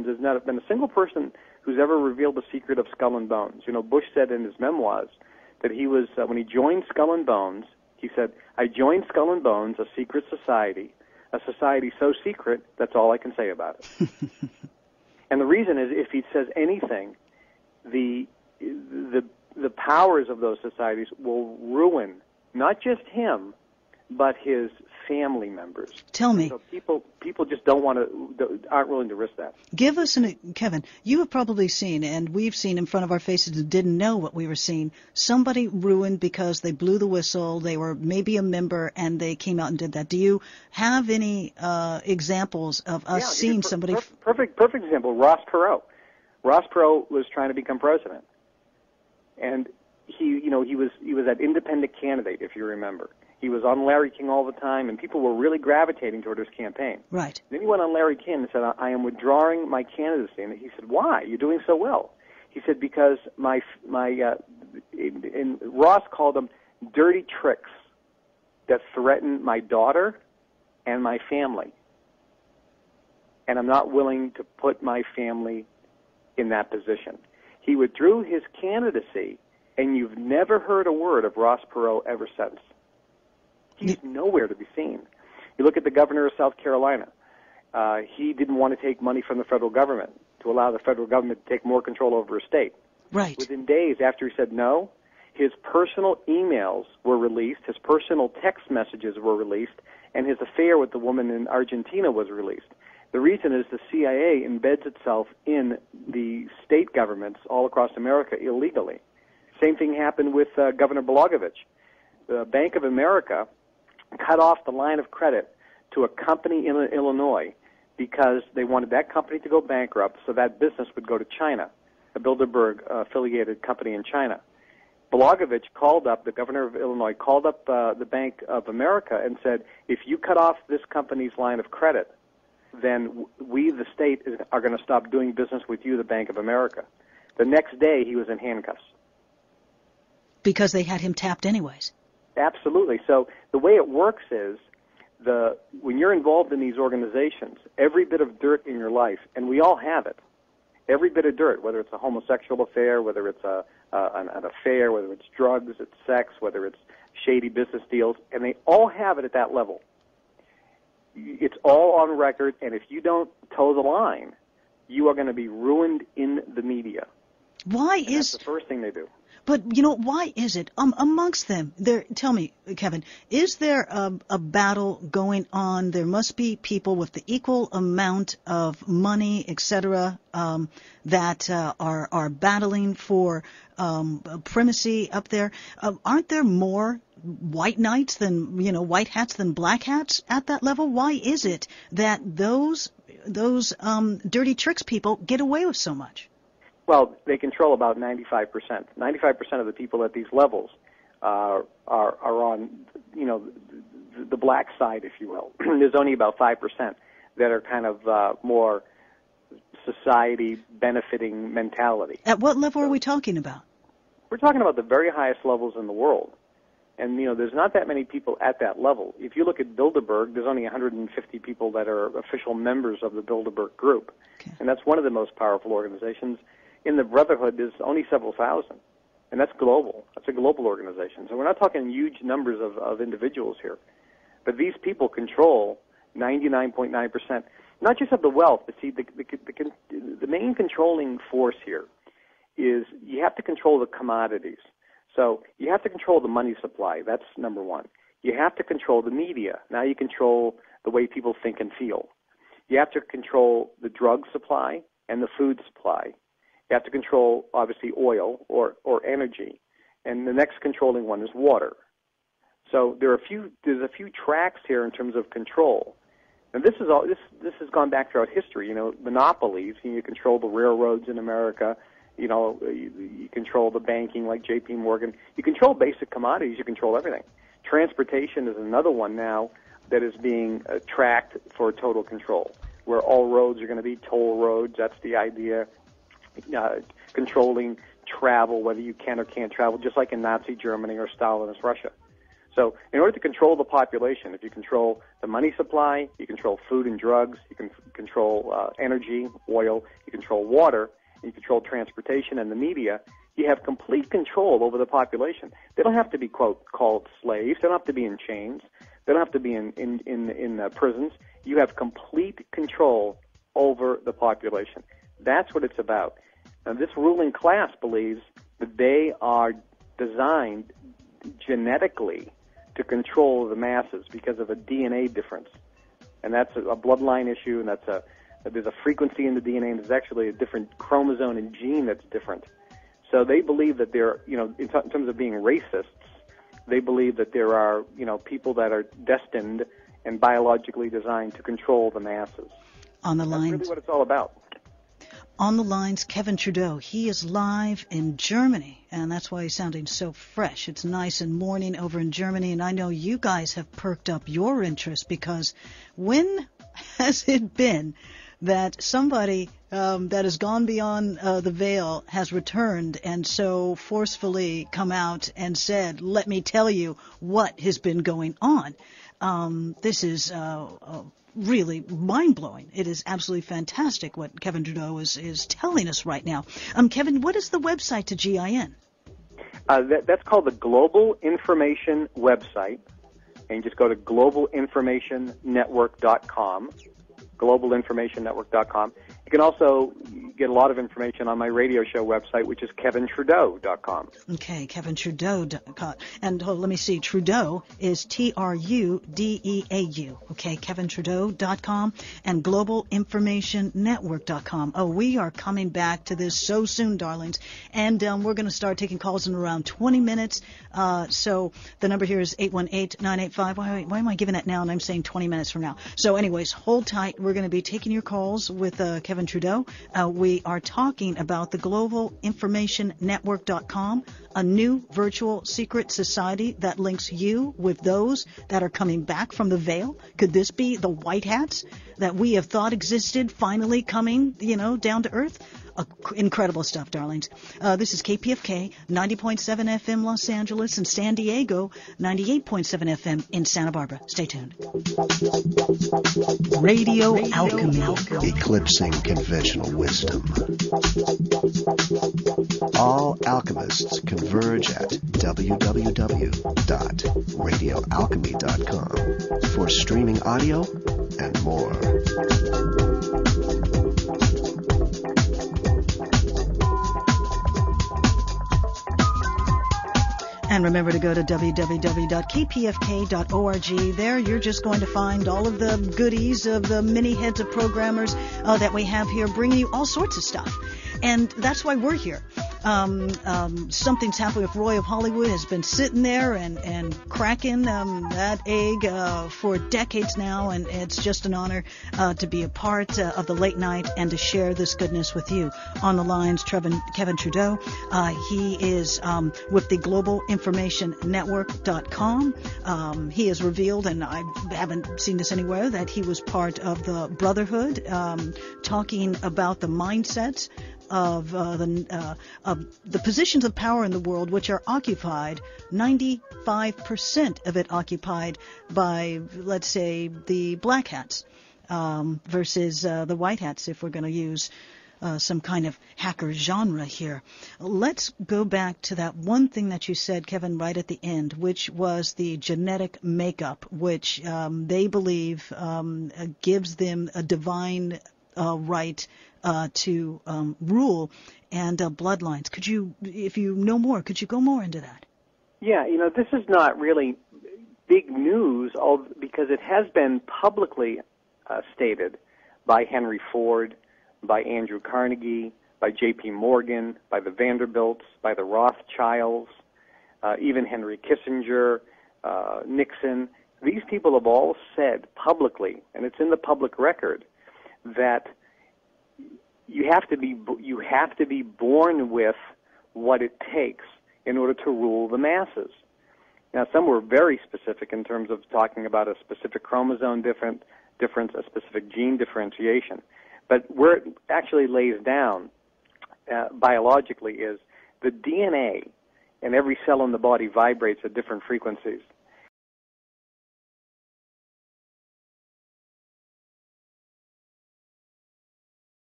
there's not been a single person who's ever revealed the secret of Skull and Bones. You know, Bush said in his memoirs that he was, when he joined Skull and Bones, he said, I joined Skull and Bones, a secret society, a society so secret, that's all I can say about it. And the reason is, if he says anything, the powers of those societies will ruin not just him, but his family members. Tell me. So people just aren't willing to risk that. Give us Kevin, you have probably seen, and we've seen in front of our faces and didn't know what we were seeing, somebody ruined because they blew the whistle, they were maybe a member, and they came out and did that. Do you have any examples of us seeing somebody? Perfect example, Ross Perot. Ross Perot was trying to become president. And he was that independent candidate, if you remember. He was on Larry King all the time, and people were really gravitating toward his campaign. Right. Then he went on Larry King and said, I am withdrawing my candidacy. And he said, why? You're doing so well. He said, because Ross called them dirty tricks that threaten my daughter and my family. And I'm not willing to put my family in that position. He withdrew his candidacy, and you've never heard a word of Ross Perot ever since. He's nowhere to be seen. You look at the governor of South Carolina. He didn't want to take money from the federal government to allow the federal government to take more control over his state. Right. Within days after he said no, his personal emails were released, his personal text messages were released, and his affair with the woman in Argentina was released. The reason is the CIA embeds itself in the state governments all across America illegally. Same thing happened with Governor Blagojevich. The Bank of America cut off the line of credit to a company in Illinois because they wanted that company to go bankrupt so that business would go to China, a Bilderberg-affiliated company in China. Blagojevich called up, the governor of Illinois, called up the Bank of America and said, if you cut off this company's line of credit, then we, the state, are going to stop doing business with you, the Bank of America. The next day, he was in handcuffs. Because they had him tapped anyways. Absolutely. So the way it works is, when you're involved in these organizations, every bit of dirt in your life, and we all have it, every bit of dirt, whether it's a homosexual affair, whether it's an affair, whether it's drugs, it's sex, whether it's shady business deals, and they all have it at that level. It's all on record, and if you don't toe the line, you are going to be ruined in the media. That's the first thing they do. But, why is it amongst them? Tell me, Kevin, is there a battle going on? There must be people with the equal amount of money, etc., that are battling for primacy up there. Aren't there more white knights than, white hats than black hats at that level? Why is it that those dirty tricks people get away with so much? Well, they control about 95%. 95% of the people at these levels are on, the black side, if you will. There's only about 5% that are kind of more society benefiting mentality. At what level are we talking about? We're talking about the very highest levels in the world. And, there's not that many people at that level. If you look at Bilderberg, there's only 150 people that are official members of the Bilderberg group. Okay. And that's one of the most powerful organizations. In the Brotherhood, there's only several thousand, and that's global. That's a global organization. So we're not talking huge numbers of individuals here. But these people control 99.9%, not just of the wealth, but see, the main controlling force here is you have to control the commodities. So you have to control the money supply. That's number one. You have to control the media. Now you control the way people think and feel. You have to control the drug supply and the food supply. You have to control, obviously, oil or energy. And the next controlling one is water. So there's a few tracks here in terms of control. And this has gone back throughout history. Monopolies, you control the railroads in America. You control the banking like J.P. Morgan. You control basic commodities. You control everything. Transportation is another one now that is being tracked for total control, where all roads are going to be toll roads. That's the idea. Controlling travel, whether you can or can't travel, just like in Nazi Germany or Stalinist Russia. So in order to control the population, if you control the money supply, you control food and drugs, you can control energy, oil, you control water, you control transportation and the media, you have complete control over the population. They don't have to be, quote, called slaves. They don't have to be in chains. They don't have to be in prisons. You have complete control over the population. That's what it's about. Now, this ruling class believes that they are designed genetically to control the masses because of a DNA difference. And that's a bloodline issue, and there's a frequency in the DNA, and there's actually a different chromosome and gene that's different. So they believe that they're, in terms of being racists, they believe that there are, people that are destined and biologically designed to control the masses. On the lines. That's really what it's all about. On the lines, Kevin Trudeau. He is live in Germany, and that's why he's sounding so fresh. It's nice and morning over in Germany, and I know you guys have perked up your interest, because when has it been that somebody that has gone beyond the veil has returned and so forcefully come out and said, let me tell you what has been going on? This is really mind-blowing. It is absolutely fantastic what Kevin Trudeau is telling us right now. Kevin, what is the website to GIN? That's called the Global Information Website, and just go to globalinformationnetwork.com, globalinformationnetwork.com. You can also get a lot of information on my radio show website, which is kevintrudeau.com. Okay, kevintrudeau.com. And let me see, Trudeau is Trudeau. Okay, kevintrudeau.com and globalinformationnetwork.com. Oh, we are coming back to this so soon, darlings. And we're going to start taking calls in around 20 minutes. So the number here is 818-985. Why am I giving that now and I'm saying 20 minutes from now? So anyways, hold tight. We're going to be taking your calls with Kevin Trudeau. We are talking about the globalinformationnetwork.com, a new virtual secret society that links you with those that are coming back from the veil. Could this be the white hats that we have thought existed finally coming, down to earth? Incredible stuff, darlings. This is KPFK, 90.7 FM Los Angeles and San Diego, 98.7 FM in Santa Barbara. Stay tuned. Radio Alchemy. Eclipsing conventional wisdom. All alchemists converge at www.radioalchemy.com for streaming audio and more. And remember to go to www.kpfk.org. There you're just going to find all of the goodies of the many heads of programmers that we have here, bringing you all sorts of stuff. And that's why we're here. Something's happening with Roy of Hollywood, has been sitting there and cracking that egg for decades now, and it's just an honor to be a part of the late night and to share this goodness with you. On the lines, Kevin Trudeau. He is with the globalinformationnetwork.com. He has revealed, and I haven't seen this anywhere, that he was part of the Brotherhood, talking about the mindsets of the positions of power in the world, which are occupied, 95% of it occupied by, let's say, the black hats versus the white hats, if we're going to use some kind of hacker genre here. Let's go back to that one thing that you said, Kevin, right at the end, which was the genetic makeup, which they believe gives them a divine right to rule and bloodlines. Could you, if you know more, could you go more into that? Yeah, this is not really big news because it has been publicly stated by Henry Ford, by Andrew Carnegie, by J.P. Morgan, by the Vanderbilts, by the Rothschilds, even Henry Kissinger, Nixon. These people have all said publicly, and it's in the public record, that you have to be born with what it takes in order to rule the masses. Now, some were very specific in terms of talking about a specific chromosome difference, a specific gene differentiation. But where it actually lays down biologically is the DNA in every cell in the body vibrates at different frequencies.